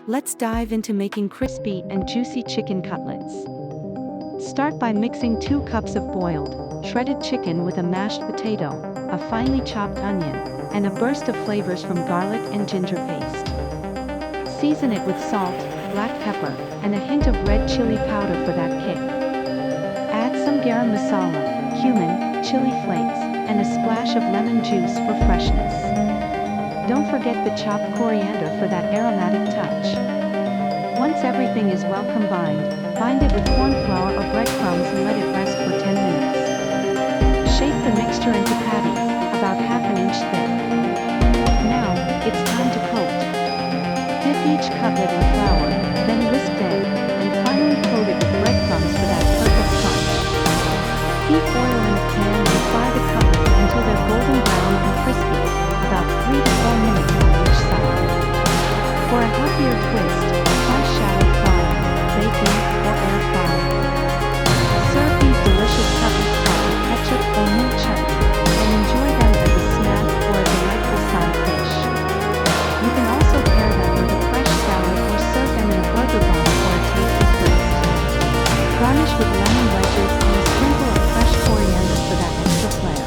Let's dive into making crispy and juicy chicken cutlets. Start by mixing 2 cups of boiled, shredded chicken with a mashed potato, a finely chopped onion, and a burst of flavors from garlic and ginger paste. Season it with salt, black pepper, and a hint of red chili powder for that kick. Add some garam masala, cumin, chili flakes, and a splash of lemon juice for freshness. Don't forget the chopped coriander for that aromatic touch. Once everything is well combined, bind it with corn flour or breadcrumbs and let it rest for 10 minutes. Shape the mixture into patties, about half an inch thick. Now, it's time to coat. Dip each cutlet in flour, then whisked egg, and finally coat it with breadcrumbs for that perfect crunch. Heat oil in a pan and fry the cutlets until they're golden brown and crispy, about 3 to 4 minutes on each side. For a healthier twist, try shallow frying, baking, or air frying. Serve these delicious cutlets with ketchup or mint chutney, and enjoy them as a snack or a delightful side dish. You can also pair them with a fresh salad or serve them in a burger bun for a tasty twist. Garnish with lemon wedges and a sprinkle of fresh coriander for that extra flair.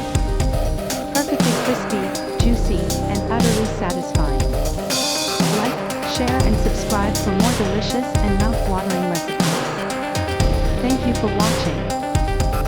Perfectly crispy, juicy, and utterly satisfying. Like, share, and subscribe for more delicious and mouth-watering recipes. Thank you for watching.